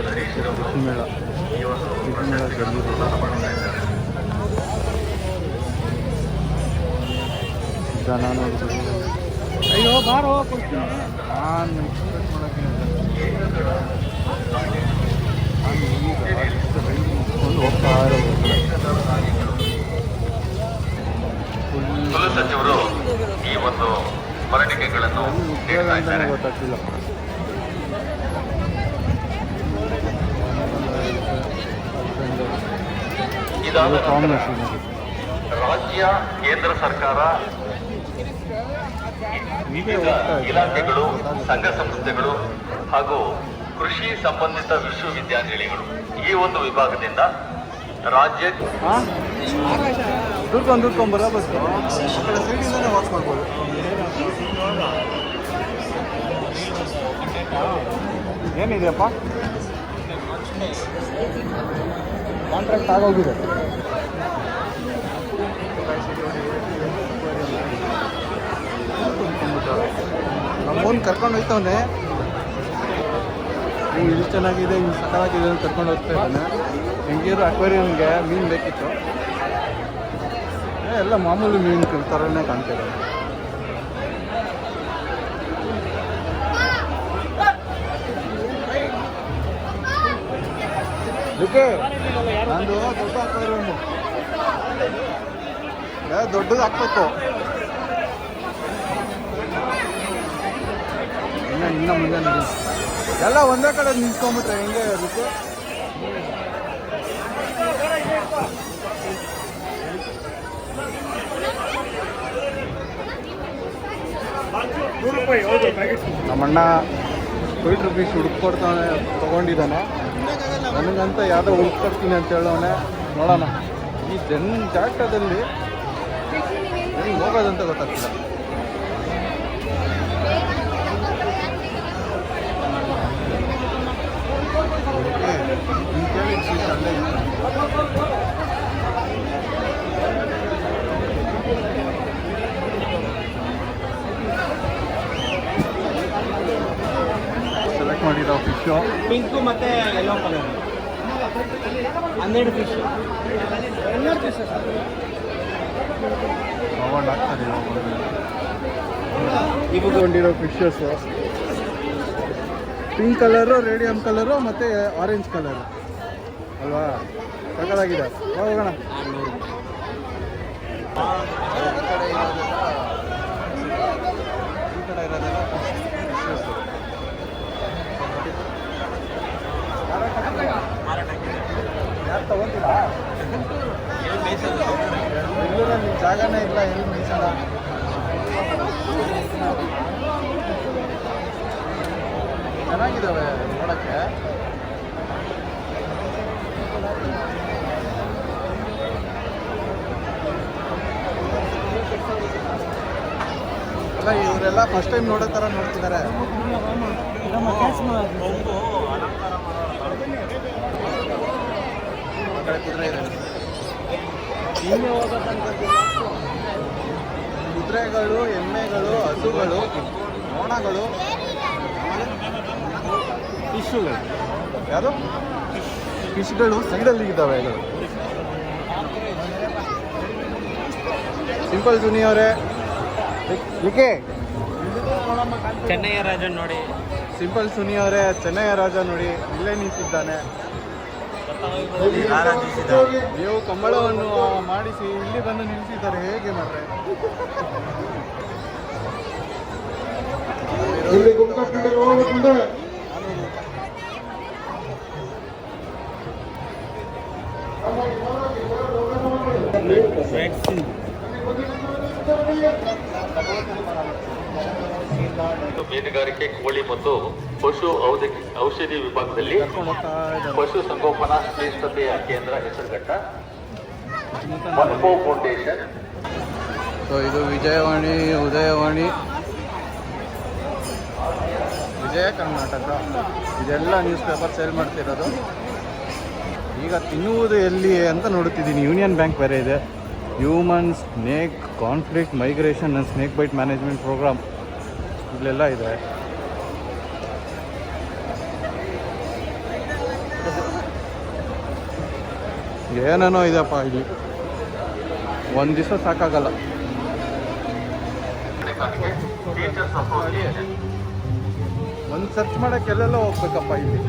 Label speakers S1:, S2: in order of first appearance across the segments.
S1: ಕೃಷಿ ಮೇಳ ಜನ ನೋಡ್ಬೋದು.
S2: ಅಯ್ಯೋ ಬಾರೋ ಕೊಡ್ತೀನಿ.
S1: ನಾನು ಎಕ್ಸ್ಪೆಕ್ಟ್ ಮಾಡೋಕ್ಕಿಂತ ಒಂದು ಹೋಗ್ತಾ ಇರೋದು.
S3: ಸಚಿವರು ಈ ಒಂದು ಸ್ಮರಣಿಕೆಗಳನ್ನು
S1: ಗೊತ್ತಾಗ್ತಿಲ್ಲ.
S3: ಇದಾದ
S1: ಕಾಂಬಿನೇಷನ್
S3: ರಾಜ್ಯ ಕೇಂದ್ರ ಸರ್ಕಾರ ಇಲಾಖೆಗಳು ಸಂಘ ಸಂಸ್ಥೆಗಳು ಹಾಗೂ ಕೃಷಿ ಸಂಬಂಧಿತ ವಿಶ್ವವಿದ್ಯಾನಿಲಯಗಳು ಈ ಒಂದು ವಿಭಾಗದಿಂದ ರಾಜ್ಯ
S1: ದುಡ್ಕೊಂಬರ ಬಸ್ ಸೈಡಿಂದನೇ ವಾಚ್ ಮಾಡ್ಬೋದು. ಏನಿದೆಯಪ್ಪ ಕಾಂಟ್ರಾಕ್ಟ್ ಆಗೋಗಿದೆ. ನಮ್ಮೋನ್ ಕರ್ಕೊಂಡು ಹೋಗ್ತಾವನೆ. ಇದು ಚೆನ್ನಾಗಿದೆ, ಇನ್ನು ಸಕ್ಕತ್ತಾಗಿದೆ ಅಂತ ಕರ್ಕೊಂಡು ಹೋಗ್ತಾ ಇದ್ದಾನೆ. ಹೆಂಗಿರೋ ಅಕ್ವೇರಿಯಮ್ಗೆ ಮೀನು ಬೇಕಿತ್ತು. ಎಲ್ಲ ಮಾಮೂಲಿ ಮೀನು ಥರನೇ ಕಾಣ್ತಿದೆ. ಅದಕ್ಕೆ ನಂದು ದೊಡ್ಡ ಅಕ್ವೇರಿಯಮ್ಮು ದೊಡ್ಡದು ಹಾಕ್ಬೇಕು. ಇನ್ನ ಮುಂದೆ ನೋಡಿ ಎಲ್ಲ ಒಂದೇ ಕಡೆ ನಿಂತ್ಕೊಂಡ್ಬಿಟ್ರೆ ಹೆಂಗೆ ಅದಕ್ಕೆ. ನಮ್ಮಣ್ಣ ₹20 ಹುಡುಕ್ಕೊಡ್ತಾನೆ ತೊಗೊಂಡಿದ್ದಾನೆ. ನನಗಂತ ಯಾವುದೋ ಹುಡುಕ್ಕೊಡ್ತೀನಿ ಅಂತ ಹೇಳೋನೆ. ನೋಡೋಣ ಈ ಜಾಗದಲ್ಲಿ ಹೆಂಗೆ ಹೋಗೋದಂತ ಗೊತ್ತಾಗ್ತಿಲ್ಲ. ಸೆಲೆಕ್ಟ್ ಮಾಡಿರೋ ಫಿಶು
S2: ಪಿಂಕು ಮತ್ತೆ ಯೆಲ್ಲೋ ಕಲರ್ 12 ಫಿಶ್
S1: ತಗೊಂಡು ಹಾಕ್ತಾರೆ. ಇವುಕೊಂಡಿರೋ fishes pink colour, radium colour ಮತ್ತು ಆರೆಂಜ್ ಕಲರು ಅಲ್ವಾ? ಸಕ್ಕತ್ತಾಗಿದೆ. ಹೋಗೋಣ. ಈ ಕಡೆ ಇರೋದೆಲ್ಲ ಫಿಶಸ್ಸು. ಯಾರು ತಗೊಂತೀರಾ? ಬೆಂಗಳೂರಲ್ಲಿ ಜಾಗನೇ ಇಲ್ಲ, ಎಲ್ಲಿ ಮೇಯ್ಸೋಣ? ಚೆನ್ನಾಗಿದ್ದಾವೆ ನೋಡೋಕ್ಕೆ. ಅಲ್ಲ ಇವರೆಲ್ಲ ಫಸ್ಟ್ ಟೈಮ್ ನೋಡೋ ಥರ ನೋಡ್ತಿದ್ದಾರೆ. ಆ ಕಡೆ ಕುದುರೆ ಇದೆ. ಕುದುರೆಗಳು, ಎಮ್ಮೆಗಳು, ಹಸುಗಳು, ನೋಣಗಳು, ಫಿಶ್ಗಳು. ಯಾವುದು ಫಿಶ್ಗಳು ಸೈಡಲ್ಲಿ ಇದ್ದಾವೆ. ಇದು ಸಿಂಪಲ್ ಜೂನಿಯವರೇ ಏಕೆ
S2: ಚೆನ್ನಯ್ಯ ರಾಜ ನೋಡಿ.
S1: ಸಿಂಪಲ್ ಸುನಿಯವರೇ ಚೆನ್ನಯ್ಯ ರಾಜ ನೋಡಿ ಇಲ್ಲೇ ನಿಂತಿದ್ದಾನೆ. ನೀವು ಕಂಬಳವನ್ನು ಮಾಡಿಸಿ ಇಲ್ಲಿ ಬಂದು ನಿಲ್ಲಿಸಿದ್ದಾರೆ, ಹೇಗೆ ಮಾಡ್ರೆ?
S3: ಮೀನುಗಾರಿಕೆ, ಕೋಳಿ ಮತ್ತು ಪಶು ಔಷಧಿ ವಿಭಾಗದಲ್ಲಿ ಪಶು ಸಂಗೋಪನಾ ಶ್ರೇಷ್ಠತೆಯ ಕೇಂದ್ರ ಹೆಸರುಘಟ್ಟ ಮನ್ಪೋ ಫೌಂಡೇಶನ್.
S1: ಸೊ ಇದು ವಿಜಯವಾಣಿ, ಉದಯವಾಣಿ, ವಿಜಯ ಕರ್ನಾಟಕ, ಇದೆಲ್ಲ ನ್ಯೂಸ್ ಪೇಪರ್ ಸೇಲ್ ಮಾಡ್ತಿರೋದು. ಈಗ ತಿನ್ನುವುದು ಎಲ್ಲಿ ಅಂತ ನೋಡುತ್ತಿದ್ದೀನಿ. ಯೂನಿಯನ್ ಬ್ಯಾಂಕ್ ಬೇರೆ ಇದೆ. Human snake conflict migration and snake bite management program ಇಲ್ಲೆಲ್ಲ ಇದೆ. ಏನೇನೋ ಇದೆಯಪ್ಪ ಇಲ್ಲಿ, ಒಂದು ದಿವಸ ಸಾಕಾಗಲ್ಲ. ಒಂದು ಸರ್ಚ್ ಮಾಡೋಕ್ಕೆ ಎಲ್ಲೆಲ್ಲ ಹೋಗ್ಬೇಕಪ್ಪ ಇಲ್ಲಿ.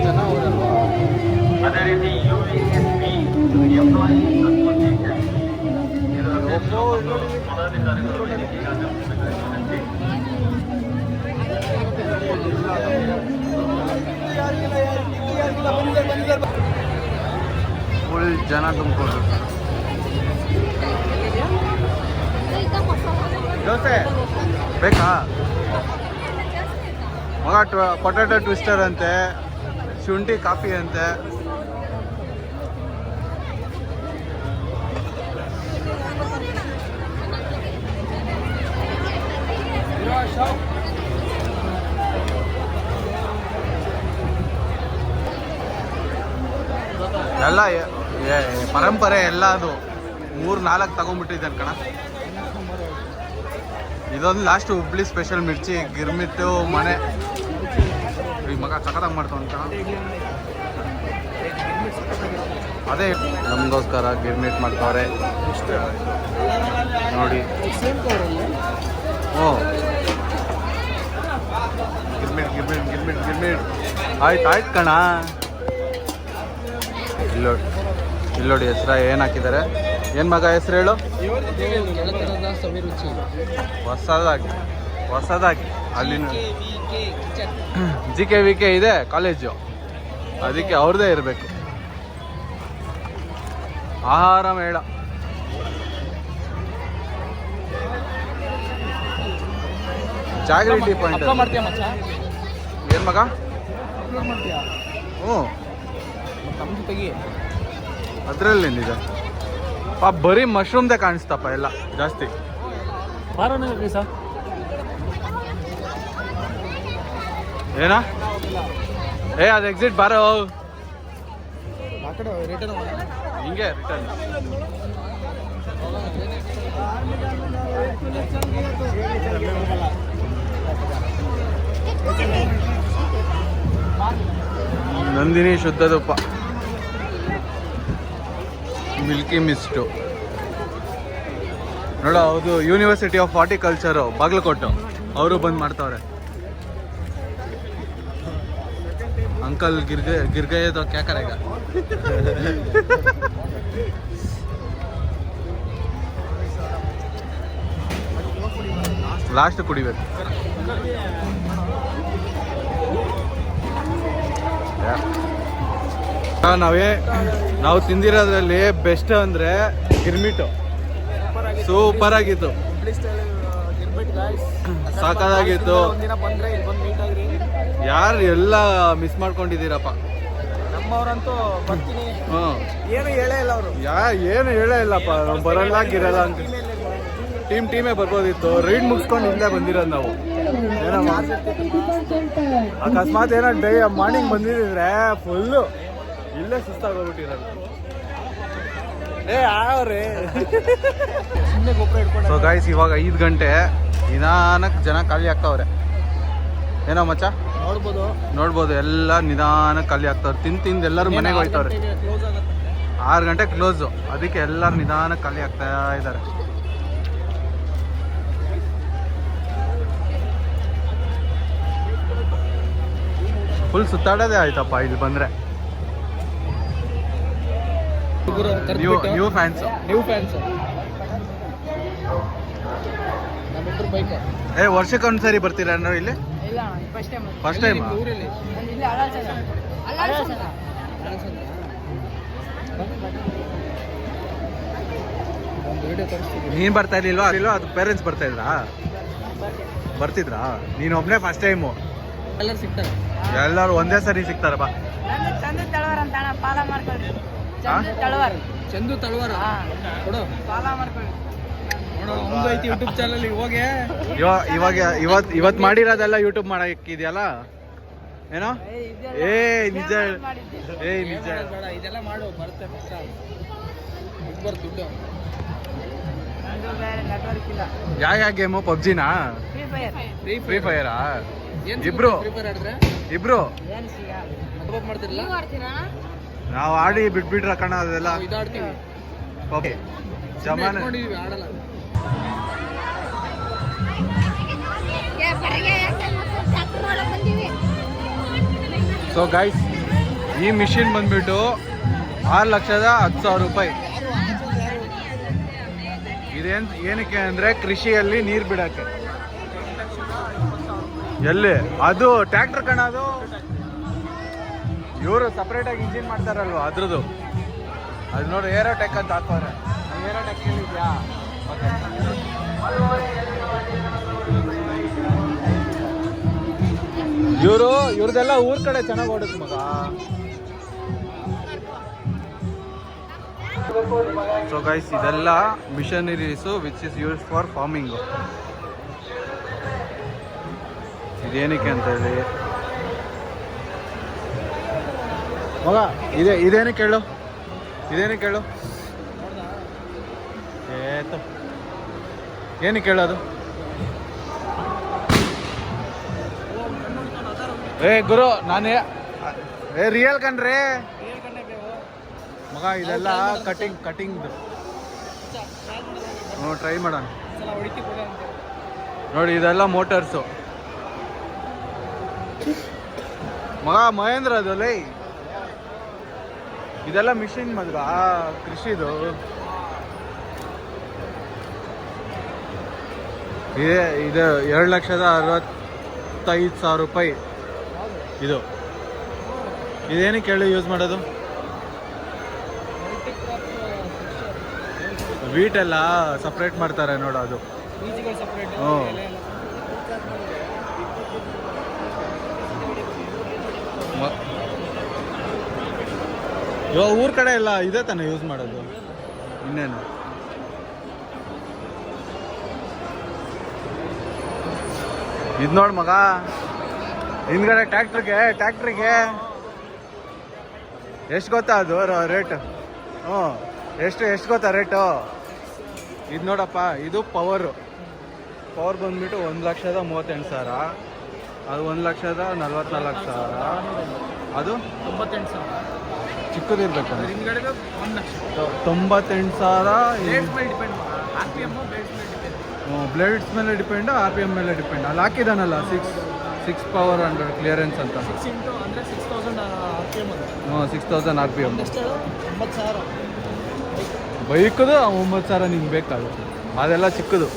S1: ಜನ ಅವರಲ್ವಾ?
S3: ಅದೇ ರೀತಿ UESP ಎಂಪ್ಲಾಯಿ ಅಸೋಸಿಯೇಷನ್
S1: ಫುಲ್ ಜನ ತುಂಬಿಕೊಂಡು. ದೋಸೆ ಬೇಕಾ ಮಗ? ಪೊಟ್ಯಾಟೊ ಟ್ವಿಸ್ಟರ್ ಅಂತೆ, ಶುಂಠಿ ಕಾಫಿ ಅಂತೆ. ಎಲ್ಲ ಪರಂಪರೆ ಎಲ್ಲ ಅದು 3-4 ತಗೊಂಡ್ಬಿಟ್ಟಿದ್ದಾನೆ ಕಣ. ಇದೊಂದು ಲಾಸ್ಟ್ ಹುಬ್ಳಿ ಸ್ಪೆಷಲ್ ಮಿರ್ಚಿ ಗಿರ್ಮಿಟ್ಟು ಮನೆ. ಈ ಮಗ ಸಖತ್ತಾಗಿ ಮಾಡ್ತಾನೆ ಕಣ. ಅದೇ ನಮಗೋಸ್ಕರ ಗಿರ್ಮಿಟ್ ಮಾಡ್ತಾವ್ರೆ ನೋಡಿ. ಓ ಗಿರ್ಮಿಟ್ ಗಿರ್ಮಿಟ್ ಗಿರ್ಮಿಟ್ ಗಿರ್ಮಿಟ್ ಆಯ್ತು ಕಣ. ಇಲ್ಲೋಡಿ ಹೆಸ್ರ ಏನು ಹಾಕಿದ್ದಾರೆ? ಏನು ಮಗ ಹೆಸ್ರು ಹೇಳು? ಹೊಸದಾಗಿ ಅಲ್ಲಿನ GKVK ಇದೆ ಕಾಲೇಜು, ಅದಕ್ಕೆ ಅವ್ರದ್ದೇ ಇರಬೇಕು. ಆಹಾರ ಮೇಳ. ಜಾಗರಿ ಟೀ ಪಾಯಿಂಟ್. ಏನು ಮಗ? ಹ್ಞೂ ಅದರಲ್ಲೇನಿದೆ ಪಾಪ, ಬರೀ ಮಶ್ರೂಮ್ದೇ ಕಾಣಿಸ್ತಪ್ಪ ಎಲ್ಲ ಜಾಸ್ತಿ. ಏನಾ ಅದು ಎಕ್ಸಿಟ್ ಬಾರೋ ಹಿಂಗೆ ರಿಟರ್ನ್. ನಂದಿನಿ ಶುದ್ಧ ತುಪ್ಪ, ಮಿಲ್ಕಿ ಮಿಸ್ಟು ನೋಡ. ಹೌದು, ಯೂನಿವರ್ಸಿಟಿ ಆಫ್ ಹಾರ್ಟಿಕಲ್ಚರು ಬಾಗಲಕೋಟೆ ಅವರು ಬಂದು ಮಾಡ್ತಾವ್ರೆ. ಅಂಕಲ್ ಗಿರ್ಗಯ್ಯ तो क्या करेगा? ಲಾಸ್ಟ್ ಕುಡಿಬೇಕು. ನಾವು ತಿಂದಿರೋದ್ರಲ್ಲಿ ಬೆಸ್ಟ್ ಅಂದರೆ ಗಿರ್ಮಿಟು. ಸೂಪರ್ ಆಗಿತ್ತು, ಸಾಕಾಗಿತ್ತು. ಯಾರು ಎಲ್ಲ ಮಿಸ್ ಮಾಡ್ಕೊಂಡಿದ್ದೀರಪ್ಪ.
S2: ನಮ್ಮವ್ರಂತೂ ಏನು ಹೇಳೇ ಇಲ್ಲ ಅವರು.
S1: ಏನು ಹೇಳೇ ಇಲ್ಲಪ್ಪ, ಬರಲ್ಲ ಗಿರಲ್ಲ ಅಂತ. ಟೀಮೇ ಬರ್ಬೋದಿತ್ತು. ರೈಡ್ ಮುಗಿಸ್ಕೊಂಡು ಇಲ್ಲೇ ಬಂದಿರೋದು ನಾವು. ಏನೋ ಅಕಸ್ಮಾತ್ ಏನೋ ಮಾರ್ನಿಂಗ್ ಬಂದಿದ್ರೆ ಫುಲ್ಲು ಇಲ್ಲೇ ಸುಸ್ತಾಗೋಗ್ಬಿಟ್ಟಿರೋದು. ಸೊ ಗೈಸ್, ಇವಾಗ 5 ಗಂಟೆ, ನಿಧಾನಕ್ಕೆ ಜನ ಖಾಲಿ ಆಗ್ತಾವ್ರೆ. ಏನೋ ಮಚ್ಚ ನೋಡ್ಬೋದು, ಎಲ್ಲ ನಿಧಾನಕ್ಕೆ ಖಾಲಿ ಆಗ್ತಾವ್ರೆ. ತಿಂದು ಎಲ್ಲರೂ ಮನೆಗೆ ಹೋಯ್ತವ್ರೆ. 6 ಗಂಟೆ ಕ್ಲೋಸು, ಅದಕ್ಕೆ ಎಲ್ಲರೂ ನಿಧಾನಕ್ಕೆ ಖಾಲಿ ಆಗ್ತಾ ಇದ್ದಾರೆ. ಫುಲ್ ಸುತ್ತಾಡೋದೇ ಆಯ್ತಪ್ಪ ಇಲ್ಲಿ ಬಂದರೆ. ನ್ಯೂ ಫ್ಯಾನ್ಸ್ ವರ್ಷಕ್ಕೊಂದ್ಸರಿ ಬರ್ತೀರಾ ಅನ್ನೋ ಇಲ್ಲಿ? First time. ನೀನ್ ಬರ್ತಾ ಇರ್ಲಿಲ್ವಾ? ಅದು ಪೇರೆಂಟ್ಸ್ ಬರ್ತಿದ್ರಾ? ನೀನ್ ಒಬ್ನೇ ಫಸ್ಟ್ ಟೈಮು? ಎಲ್ಲರೂ ಒಂದೇ ಸರಿ ಸಿಗ್ತಾರಪ್ಪ. ಚಂದು ತಳವಾರ ಯೂಟ್ಯೂಬ್ ಚಾನಲ್ ಹೋಗಿ ಇವತ್ತು ಮಾಡಿರೋದೆಲ್ಲ ಯೂಟ್ಯೂಬ್ ಮಾಡಕ್ಕಿದೆಯಲ್ಲ ಏನೋ? ನಿಜ ಇದೆಲ್ಲ ಮಾಡು, ಬರುತ್ತೆ. ಯಾವ ಗೇಮು? ಪಬ್ಜಿನಾ? ಫ್ರೀ ಫೈರಾ? ಇಬ್ರು
S2: ಪ್ರಿಪೇರ್ ಆಡಿದ್ರೆ
S1: ಇಬ್ರು
S2: ಮಾಡ್ತಿರಲ್ಲ
S1: ನಾವು ಆಡಿ ಬಿಟ್ಬಿಟ್ರ ಕಣ ಅದೆಲ್ಲ
S2: ಇದಾಡ್ತೀವಿ
S1: ಓಕೆ ಜಮಾನೆ
S2: ಆಡಲ್ಲ
S1: ಸೊ ಗೈಸ್ ಈ ಮಿಷಿನ್ ಬಂದ್ಬಿಟ್ಟು 6,10,000 ರೂಪಾಯಿ. ಇದೇನ್ ಏನಕ್ಕೆ ಅಂದ್ರೆ ಕೃಷಿಯಲ್ಲಿ ನೀರು ಬಿಡಕ್ಕೆ. ಎಲ್ಲಿ ಅದು ಟ್ರ್ಯಾಕ್ಟರ್ ಕಣ, ಅದು ಇವರು ಸಪ್ರೇಟ್ ಆಗಿ ಇಂಜಿನ್ ಮಾಡ್ತಾರಲ್ವ ಅದ್ರದ್ದು. ಅದು ನೋಡಿ ಏರೋಟೆಕ್ ಅಂತ ಹಾಕೋರೆ. ಏರೋಟೆಕ್ ಇದೆಯಾ? ಇವ್ರದೆಲ್ಲ ಊರ್ ಕಡೆ ಚೆನ್ನಾಗಿ ಓಡುತ್ತೆ ಮಗ. ಸೊ ಗೈಸ್ ಇದೆಲ್ಲ machineries which is use for farming. ಇದೇನಕ್ಕೆ ಅಂತ ಹೇಳಿ ಮಗ ಇದೇನಕ್ಕೆ ಹೇಳು, ಇದೇನಕ್ಕೆ ಹೇಳು, ಏತು ಏನಕ್ಕೆ ಹೇಳೋದು? ಏ ಗುರು ನಾನೇ ರಿಯಲ್ ಕಣ್ರಿ ಮಗ. ಇದೆಲ್ಲ ಕಟಿಂಗ್ ಟ್ರೈ ಮಾಡೋಣ ನೋಡಿ. ಇದೆಲ್ಲ ಮೋಟರ್ಸು ಮಗ. ಮಹೇಂದ್ರ ಅದು ಲೈ, ಇದೆಲ್ಲ ಮಿಷಿನ್ ಮಗ ಕೃಷಿದು. ಇದು 2,65,000 ರೂಪಾಯಿ. ಇದೇನಕ್ಕೆ ಹೇಳಿ ಯೂಸ್ ಮಾಡೋದು? ವೀಟ್ ಎಲ್ಲ ಸಪ್ರೇಟ್ ಮಾಡ್ತಾರೆ ನೋಡು ಅದು. ಹ್ಞೂ ಇವಾಗ ಊರ್ ಕಡೆ ಎಲ್ಲ ಇದೇ ತಾನೆ ಯೂಸ್ ಮಾಡೋದು, ಇನ್ನೇನು. ಇದು ನೋಡು ಮಗ, ಹಿಂದ್ಗಡೆ ಟ್ಯಾಕ್ಟ್ರಿಗೆ ಎಷ್ಟು ಗೊತ್ತಾ ಅದು ರೇಟ್? ಹ್ಞೂ ಎಷ್ಟು ಗೊತ್ತಾ ರೇಟು? ಇದು ನೋಡಪ್ಪ, ಇದು ಪವರ್ ಬಂದ್ಬಿಟ್ಟು 1,38,000. ಅದು 1,44,000. ಅದು
S2: 98,000
S1: ಚಿಕ್ಕದಿರ್ಬೇಕು. 98,000 ಬ್ಲೇಡ್ಸ್ ಮೇಲೆ ಡಿಪೆಂಡ್, RPM ಮೇಲೆ ಡಿಪೆಂಡ್. ಅಲ್ಲಿ ಹಾಕಿದಾನಲ್ಲ 6 ಪವರ್ 100 ಕ್ಲಿಯರೆನ್ಸ್ ಅಂತ. 6,000 RPM. ಬೈಕದು 9,000 ನಿಮ್ಗೆ ಬೇಕಾಗುತ್ತೆ. ಅದೆಲ್ಲ ಚಿಕ್ಕದು.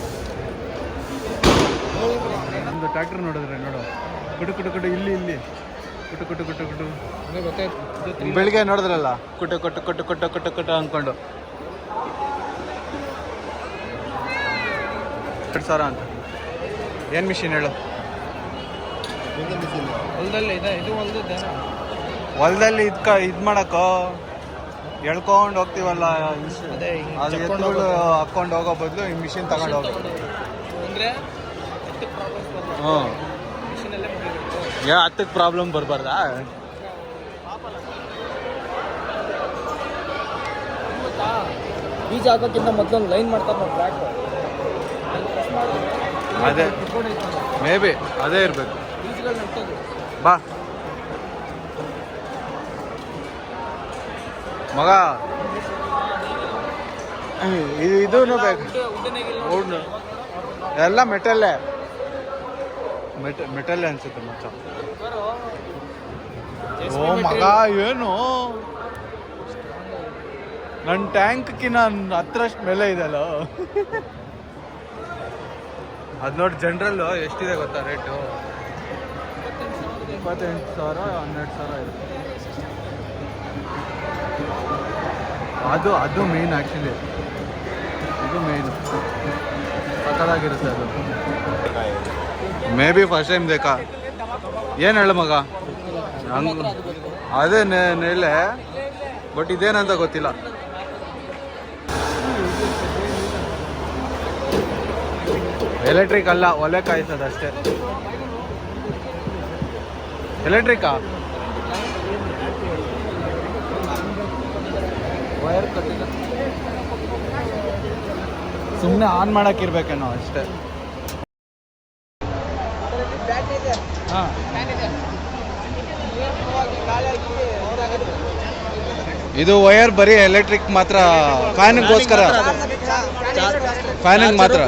S1: ಒಂದು ಟ್ರ್ಯಾಕ್ಟರ್ ನೋಡಿದ್ರೆ ನೋಡು, ಕುಟು ಇಲ್ಲಿ ಕುಟು ಬೆಳಿಗ್ಗೆ ನೋಡಿದ್ರಲ್ಲ, ಕುಟು ಅಂದ್ಕೊಂಡು 2,000 ಅಂತ. ಏನು ಮಿಷಿನ್ ಹೇಳು? ಹೊಲದಲ್ಲಿ ಇದು ಮಾಡಕ್ಕೋ ಎಳ್ಕೊಂಡು ಹೋಗ್ತೀವಲ್ಲ, ಅದು ಎತ್ತುಗಳು ಹಾಕೊಂಡು ಹೋಗೋ ಬದಲು ಈ ಮಿಷಿನ್ ತಗೊಂಡು ಹೋಗೋ. ಹ್ಞೂ 10ಕ್ಕೆ ಪ್ರಾಬ್ಲಮ್ ಬರಬಾರ್ದಾ?
S2: ಬೀಜ ಹಾಕೋಕ್ಕಿಂತ ಮೊದಲು ಲೈನ್ ಮಾಡ್ತಾರೆ ನೋಡಿ ಟ್ರ್ಯಾಕ್ಟರ್.
S1: ಅದೇ ಮೇ ಬಿ ಅದೇ ಇರಬೇಕು.
S2: ಬೀಜಗಳು ನೆಟ್ಟೋದು
S1: ಬಾ ಮಗ, ಇದೂ ಬೇಕು. ಎಲ್ಲ ಮೆಟಲ್ಲೇ ಅನ್ಸುತ್ತೆ ಮಚ್ಚ. ಓ ಮಗ, ಏನು ನನ್ನ ಟ್ಯಾಂಕ್ಕಿನ 10ರಷ್ಟು ಮೇಲೆ ಇದೆಲ್ಲ. ಅದು ನೋಡಿ ಜನರಲ್ಲು ಎಷ್ಟಿದೆ ಗೊತ್ತಾ ರೇಟು? 28,000 12,000 ಇದೆ. ಅದು ಮೇನ್ ಆ್ಯಕ್ಚುಲಿ, ಇದು ಮೇನು ಸಕ್ಕದಾಗಿರುತ್ತೆ ಅದು. ಮೇ ಬಿ ಫಸ್ಟ್ ಟೈಮ್ ಬೇಕಾ ಏನು ಹೇಳು ಮಗ? ಹಂಗೆ ಅದೇ ನೆಲೆ, ಬಟ್ ಇದೇನಂತ ಗೊತ್ತಿಲ್ಲ. ಎಲೆಕ್ಟ್ರಿಕ್ ಅಲ್ಲ, ಒಲೆ ಕಾಯಿಸೋದು ಅಷ್ಟೇ. ಎಲೆಕ್ಟ್ರಿಕಾ? ವೈರ್ ಕಟ್ಟಿಲ್ಲ, ಸುಮ್ಮನೆ ಆನ್ ಮಾಡೋಕ್ಕಿರ್ಬೇಕೇನೋ ಅಷ್ಟೇ.
S2: ಹಾಂ
S1: ಇದು ವಯರ್ ಬರೀ ಎಲೆಕ್ಟ್ರಿಕ್ ಮಾತ್ರ, ಫ್ಯಾನಿಗೋಸ್ಕರ, ಫ್ಯಾನಿಗೆ ಮಾತ್ರ.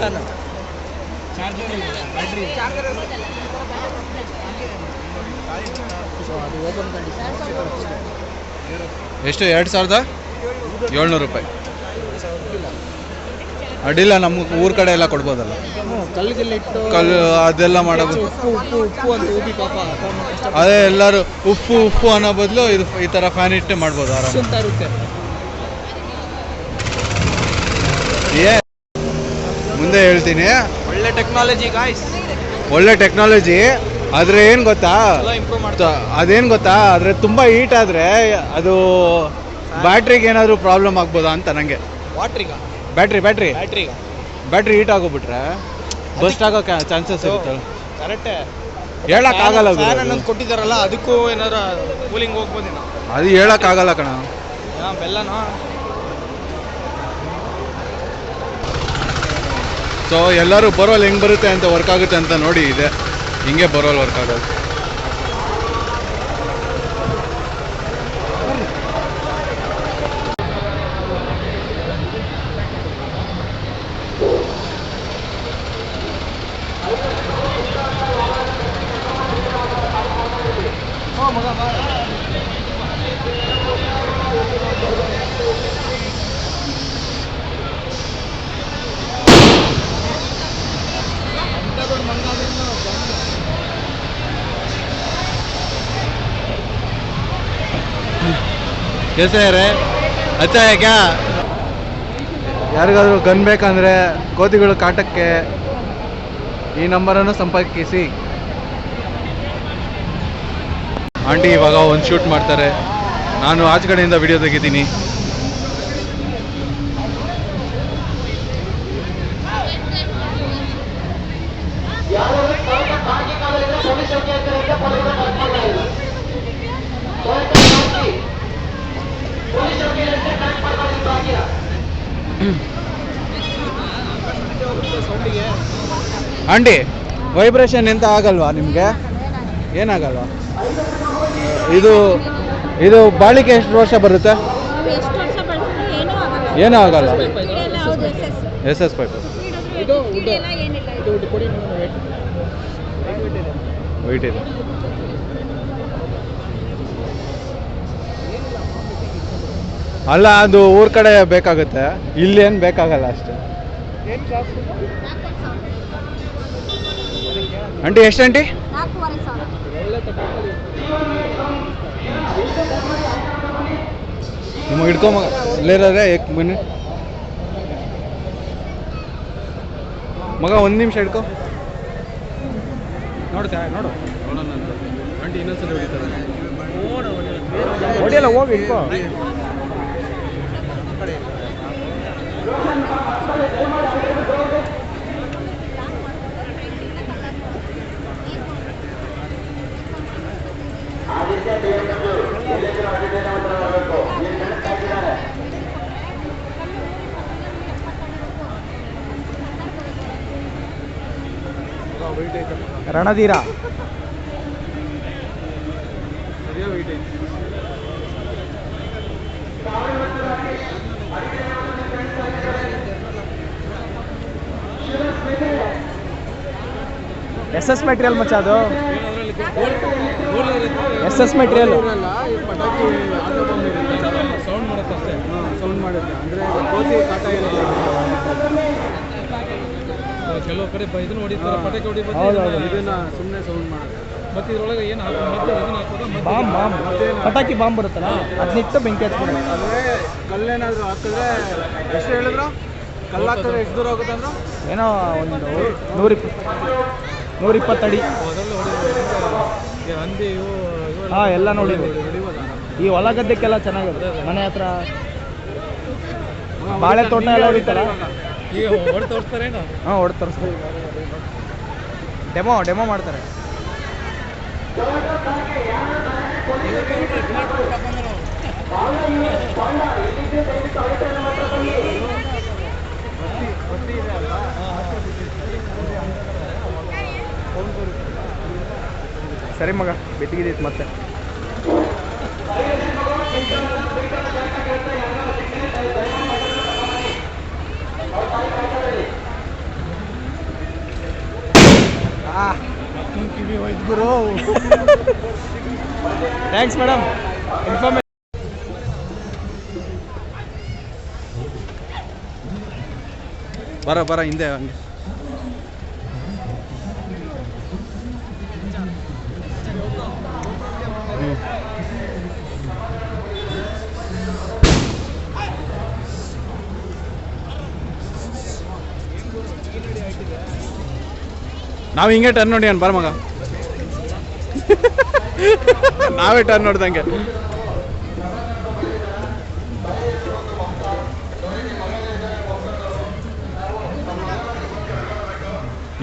S1: ಎಷ್ಟು? 2700 ರೂಪಾಯಿ. ಅಡ್ಡಿಲ್ಲ, ನಮ್ಮ ಊರ ಕಡೆ ಎಲ್ಲ ಕೊಡ್ಬೋದಲ್ಲ,
S2: ಕಲ್ಲಿಗೆಲ್ಲ ಇಟ್ಟು
S1: ಕಲ್ಲು ಅದೆಲ್ಲ ಮಾಡೋದು.
S2: ಉಪ್ಪು ಉಪ್ಪು ಉಪ್ಪು ಅಂತ ಊದಿ ಪಾಪ
S1: ಅದೇ ಎಲ್ಲರೂ ಉಪ್ಪು ಉಪ್ಪು ಅನ್ನೋ ಬದಲು ಇದು ಈ ಥರ ಫ್ಯಾನ್ ಇಟ್ಟೆ ಮಾಡ್ಬೋದು ಆರಾಮ.
S2: ಅಂತ ಇರುತ್ತೆ.
S1: ಮುಂದೆ ಹೇಳ್ತೀನಿ,
S2: ಒಳ್ಳೆ ಟೆಕ್ನಾಲಜಿ ಗಾಯ್ಸ್,
S1: ಒಳ್ಳೆ ಟೆಕ್ನಾಲಜಿ. ಆದರೆ ಏನು ಗೊತ್ತಾ,
S2: ಇಂಪ್ರೂವ್ ಮಾಡ್ತಾ
S1: ಅದೇನು ಗೊತ್ತಾ, ಆದರೆ ತುಂಬ ಹೀಟ್ ಆದರೆ ಅದು ಬ್ಯಾಟ್ರಿಗೆ ಏನಾದರೂ ಪ್ರಾಬ್ಲಮ್ ಆಗ್ಬೋದಾ ಅಂತ ನನಗೆ.
S2: ವಾಟ್ರಿಗ
S1: ಬ್ಯಾಟ್ರಿ ಹೀಟ್ ಆಗೋಗ್ಬಿಟ್ರೆ ಬಸ್ಟ್ ಆಗೋ ಚಾನ್ಸಸ್ ಇರುತ್ತಲ್ಲ.
S2: ಕರೆಕ್ಟೇ,
S1: ಹೇಳಕ್ಕಾಗಲ್ಲ
S2: ಫ್ಯಾನ್ ಅನ್ನೋದು ಕೊಟ್ಟಿದ್ದಾರಲ್ಲ, ಅದಕ್ಕೂ ಏನಾರ ಕೂಲಿಂಗ್ ಹೋಗ್ಬೋದೇನೋ.
S1: ಅದು ಹೇಳಕ್ಕಾಗಲ್ಲ ಕಣ.
S2: ಬೆಲ್ಲನೋ.
S1: ಸೊ ಎಲ್ಲರೂ ಬರೋಲ್ ಹೆಂಗೆ ಬರುತ್ತೆ ಅಂತ ವರ್ಕ್ ಆಗುತ್ತೆ ಅಂತ ನೋಡಿ ಇದೆ, ಹಿಂಗೆ ಬರೋಲ್ ವರ್ಕ್ ಆಗೋದು. कैसे है रे? अच्छा है क्या? ಯಾರಿಗಾದರೂ ಗನ್ ಬೇಕಂದರೆ ಕೋತಿಗಳು ಕಾಟಕ್ಕೆ ಈ ನಂಬರನ್ನು ಸಂಪರ್ಕಿಸಿ. ಆಂಟಿ ಇವಾಗ ಒಂದು ಶೂಟ್ ಮಾಡ್ತಾರೆ, ನಾನು ಆಚೆ ಕಡೆಯಿಂದ ವಿಡಿಯೋ ತೆಗಿತೀನಿ. ಆಂಟಿ ವೈಬ್ರೇಷನ್ ಎಂತ ಆಗಲ್ವಾ ನಿಮಗೆ? ಏನಾಗಲ್ವಾ? ಇದು ಇದು ಬಾಳಿಕೆ ಎಷ್ಟು ವರ್ಷ ಬರುತ್ತೆ? ಏನೂ ಆಗಲ್ಲ. SS ಪೈಪ್ ವೈಟ್ ಇದೆ. ಅಲ್ಲ, ಅದು ಊರ ಕಡೆ ಬೇಕಾಗುತ್ತೆ, ಇಲ್ಲೇನು ಬೇಕಾಗಲ್ಲ ಅಷ್ಟೇ. ಆಂಟಿ ಎಷ್ಟು ಆಂಟಿ? ನಿಮಗೆ ಹಿಡ್ಕೊಂಬ ಇಲ್ಲೇರಾದ್ರೆ ಬನ್ನಿ ಮಗ, ಒಂದು ನಿಮಿಷ ಹಿಡ್ಕೊ. ನೋಡ್ತಾ ನೋಡು ನೋಡೋಣ ಅಂತ. ಆಂಟಿ ಇನ್ನೊಂದ್ಸಲ ಹೊಡಿತಾರೆ.
S2: ಹೊಡಿಯಲ್ಲ, ಹೋಗಿ ಇಟ್ಕೋ. ರಣಧೀರ SS ಮೆಟೀರಿಯಲ್ ಮಚ್ಚ, ಅದು SS ಮೆಟೀರಿಯಲ್.
S1: ಸೌಂಡ್ ಮಾಡುತ್ತೆ ಅಷ್ಟೇ, ಸೌಂಡ್ ಮಾಡುತ್ತೆ. ಅಂದರೆ ಕೋತಿ ಕಾಟ ಕೆಲವು ಕಡೆ ಇದನ್ನು ಹೊಡಿತಾರೆ, ಪಟಾಕಿ ಹೊಡಿಬೋದು, ಇದನ್ನ ಸುಮ್ಮನೆ ಸೌಂಡ್ ಮಾಡುತ್ತೆ. ಮತ್ತೆ ಇದ್ರೊಳಗೆ ಏನು
S2: ಪಟಾಕಿ ಬಾಂಬ್ ಬರುತ್ತಲ್ಲ, ಅದನ್ನಿಟ್ಟು ಬೆಂಕಿ ಹಚ್ಬಿಡೋದು.
S1: ಅಂದರೆ ಕಲ್ಲೇನಾದರೂ ಹಾಕಿದ್ರೆ ಎಷ್ಟು ಹೇಳಿದ್ರು? ಕಲ್ಲು ಹಾಕಿದ್ರೆ ಎಷ್ಟು ದೂರ ಹೋಗುತ್ತೆ ಅಂದ್ರೆ
S2: ಏನೋ ಒಂದು 120 ಅಡಿ.
S1: ಹಂದಿ
S2: ಹಾಂ, ಎಲ್ಲ ನೋಡಿದ್ವಿ. ಈ ಹೊಲ ಗದ್ದೆಕ್ಕೆಲ್ಲ ಚೆನ್ನಾಗಿದೆ. ಮನೆ ಹತ್ರ ಬಾಳೆ ತೋಟ ಎಲ್ಲ ಇರುತ್ತಲ್ಲ.
S1: ಈಗ ಹೊಡೆ ತೋರಿಸ್ತಾರೇನು?
S2: ಹಾಂ, ಹೊಡೆ ತೋರಿಸ್ತಾರೆ. ಡೆಮೋ ಮಾಡ್ತಾರೆ. ಸರಿ ಮಗ, ಬೆಟ್ಟಿಗಿದೈತೆ ಮತ್ತೆ.
S1: ಕಿವಿ ಹೋಯ್ತು ಗುರು.
S2: Thanks madam, information.
S1: ಬರ ಹಿಂದೆ ಹಂಗೆ. ನಾವು ಹಿಂಗೆ ಟರ್ನ್ ನೋಡಿ ಬರ ಮಗ. ನಾವೇ ಟರ್ನ್ ನೋಡ್ದಂಗೆ.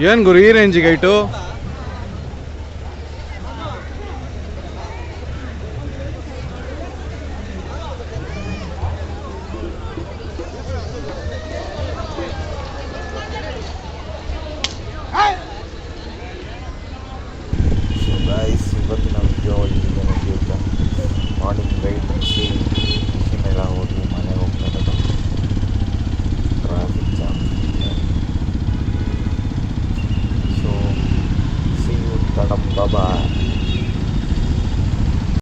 S1: ಏನು ಗುರು ಈ ರೇಂಜಿಗೆ ಐಟು?
S4: ಇವತ್ತಿನ ವಿಡಿಯೋ ಇಲ್ಲಿಗೆ ಮುಗಿಯುತ್ತೆ. ಮಾರ್ನಿಂಗ್ ರೈಡ್ ಮುಗಿಸಿ ಮಿಷಿನೆಲ್ಲ ಹೋಗಿ ಮನೆಗೆ ಹೋಗ್ತಾ traffic jam. So see you, tata, bye.